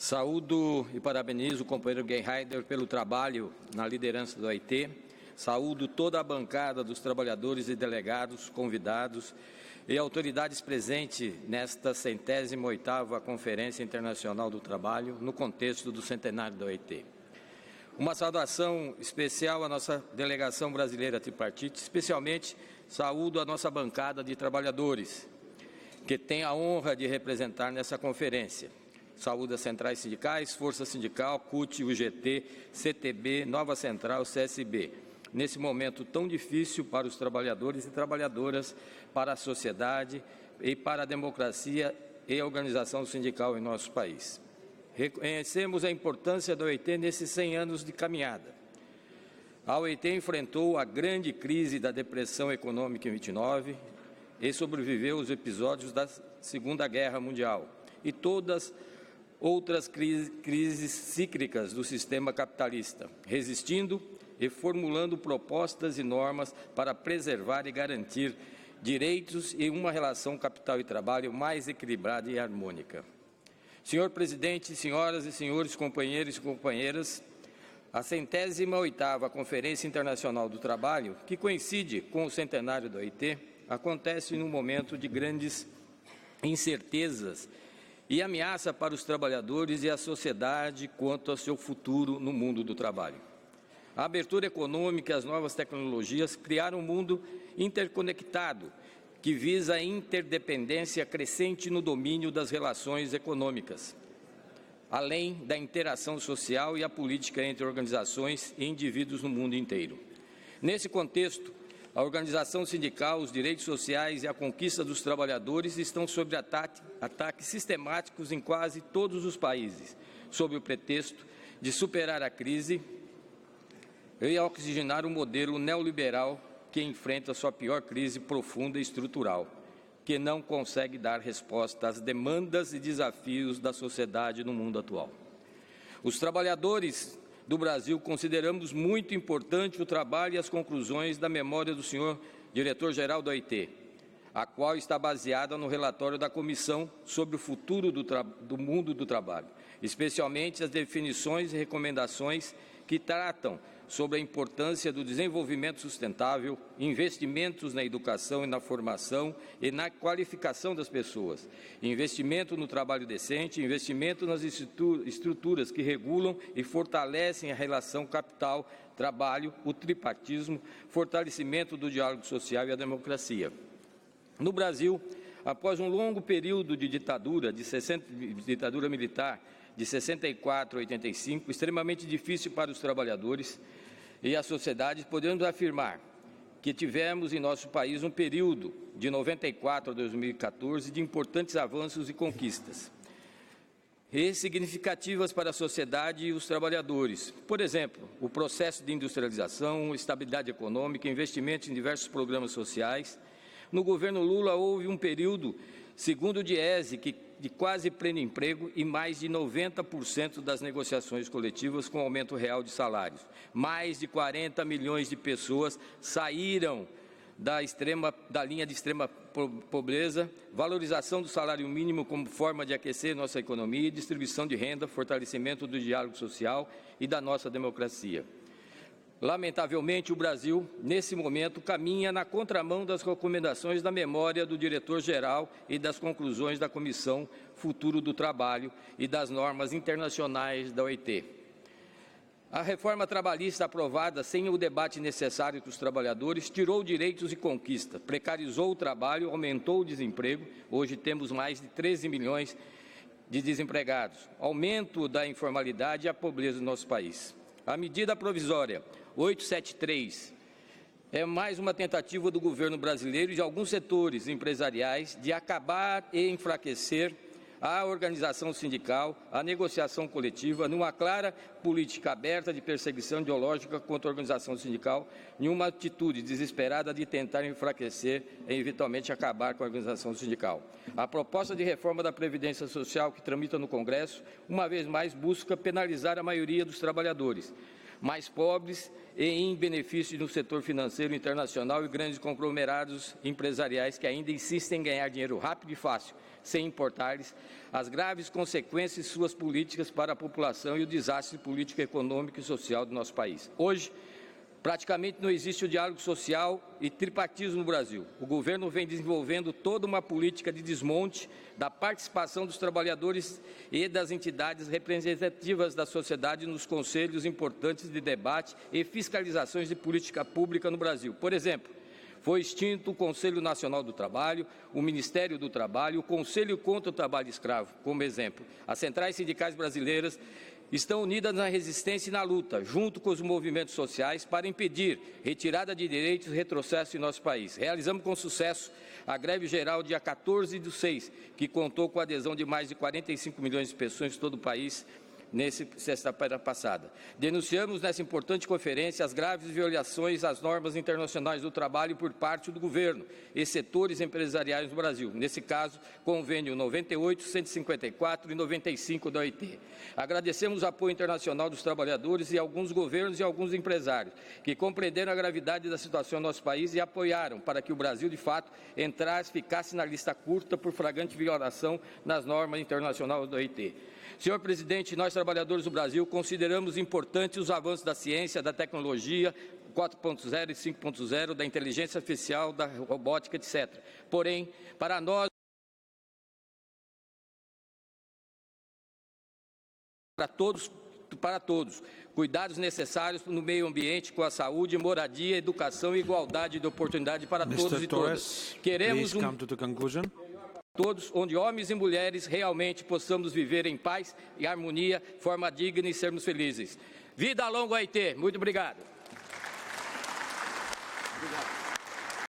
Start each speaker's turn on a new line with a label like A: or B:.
A: Saúdo e parabenizo o companheiro Gerhaider pelo trabalho na liderança do OIT. Saúdo toda a bancada dos trabalhadores e delegados, convidados e autoridades presentes nesta 108ª Conferência Internacional do Trabalho, no contexto do centenário da OIT. Uma saudação especial à nossa delegação brasileira tripartite, especialmente saúdo a nossa bancada de trabalhadores, que tem a honra de representar nessa conferência. Saúde as centrais sindicais, Força Sindical, CUT, UGT, CTB, Nova Central, CSB. Nesse momento tão difícil para os trabalhadores e trabalhadoras, para a sociedade e para a democracia e a organização sindical em nosso país. Reconhecemos a importância da OIT nesses 100 anos de caminhada. A OIT enfrentou a grande crise da depressão econômica em 29 e sobreviveu aos episódios da Segunda Guerra Mundial e todas outras crises cíclicas do sistema capitalista, resistindo e formulando propostas e normas para preservar e garantir direitos e uma relação capital e trabalho mais equilibrada e harmônica. Senhor Presidente, senhoras e senhores companheiros e companheiras, a 108ª Conferência Internacional do Trabalho, que coincide com o centenário da OIT, acontece num momento de grandes incertezas e ameaça para os trabalhadores e a sociedade quanto ao seu futuro no mundo do trabalho. A abertura econômica e as novas tecnologias criaram um mundo interconectado que visa a interdependência crescente no domínio das relações econômicas, além da interação social e a política entre organizações e indivíduos no mundo inteiro. Nesse contexto, a organização sindical, os direitos sociais e a conquista dos trabalhadores estão sob ataques sistemáticos em quase todos os países, sob o pretexto de superar a crise e oxigenar o modelo neoliberal que enfrenta sua pior crise profunda e estrutural, que não consegue dar resposta às demandas e desafios da sociedade no mundo atual. Os trabalhadores do Brasil consideramos muito importante o trabalho e as conclusões da memória do senhor diretor-geral da OIT, a qual está baseada no relatório da Comissão sobre o futuro do mundo do trabalho, especialmente as definições e recomendações que tratam sobre a importância do desenvolvimento sustentável, investimentos na educação e na formação e na qualificação das pessoas, investimento no trabalho decente, investimento nas estruturas que regulam e fortalecem a relação capital-trabalho, o tripartismo, fortalecimento do diálogo social e a democracia. No Brasil, após um longo período de ditadura militar, de 64 a 85, extremamente difícil para os trabalhadores e a sociedade, podemos afirmar que tivemos em nosso país um período de 94 a 2014 de importantes avanços e conquistas e significativas para a sociedade e os trabalhadores. Por exemplo, o processo de industrialização, estabilidade econômica, investimentos em diversos programas sociais. No governo Lula houve um período, segundo o Diese, de quase pleno emprego e mais de 90% das negociações coletivas com aumento real de salários. Mais de 40 milhões de pessoas saíram da linha de extrema pobreza, valorização do salário mínimo como forma de aquecer nossa economia, distribuição de renda, fortalecimento do diálogo social e da nossa democracia. Lamentavelmente, o Brasil, nesse momento, caminha na contramão das recomendações da memória do diretor-geral e das conclusões da Comissão Futuro do Trabalho e das normas internacionais da OIT. A reforma trabalhista aprovada sem o debate necessário dos trabalhadores tirou direitos e conquistas, precarizou o trabalho, aumentou o desemprego. Hoje temos mais de 13 milhões de desempregados, aumento da informalidade e a pobreza no nosso país. A medida provisória 873 é mais uma tentativa do governo brasileiro e de alguns setores empresariais de acabar e enfraquecer a organização sindical, a negociação coletiva, numa clara política aberta de perseguição ideológica contra a organização sindical, em uma atitude desesperada de tentar enfraquecer e eventualmente acabar com a organização sindical. A proposta de reforma da Previdência Social que tramita no Congresso, uma vez mais, busca penalizar a maioria dos trabalhadores, mais pobres e em benefício do setor financeiro internacional e grandes conglomerados empresariais que ainda insistem em ganhar dinheiro rápido e fácil, sem importar-lhes as graves consequências de suas políticas para a população e o desastre político, econômico e social do nosso país. Hoje, praticamente não existe o diálogo social e tripartismo no Brasil. O governo vem desenvolvendo toda uma política de desmonte da participação dos trabalhadores e das entidades representativas da sociedade nos conselhos importantes de debate e fiscalizações de política pública no Brasil. Por exemplo, foi extinto o Conselho Nacional do Trabalho, o Ministério do Trabalho, o Conselho contra o Trabalho Escravo, como exemplo. As centrais sindicais brasileiras estão unidas na resistência e na luta, junto com os movimentos sociais, para impedir retirada de direitos e retrocesso em nosso país. Realizamos com sucesso a greve geral dia 14/6, que contou com a adesão de mais de 45 milhões de pessoas em todo o país, sexta-feira passada. Denunciamos nessa importante conferência as graves violações às normas internacionais do trabalho por parte do governo e setores empresariais no Brasil. Nesse caso, convênio 98, 154 e 95 da OIT. Agradecemos o apoio internacional dos trabalhadores e alguns governos e alguns empresários que compreenderam a gravidade da situação no nosso país e apoiaram para que o Brasil, de fato, ficasse na lista curta por flagrante violação nas normas internacionais da OIT. Senhor presidente, nós trabalhadores do Brasil consideramos importantes os avanços da ciência, da tecnologia 4.0 e 5.0, da inteligência artificial, da robótica, etc. Porém, para nós, para todos, cuidados necessários no meio ambiente, com a saúde, moradia, educação e igualdade de oportunidade para todos e todas. Queremos todos, onde homens e mulheres realmente possamos viver em paz e harmonia, forma digna e sermos felizes. Vida longa, OIT. Muito obrigado.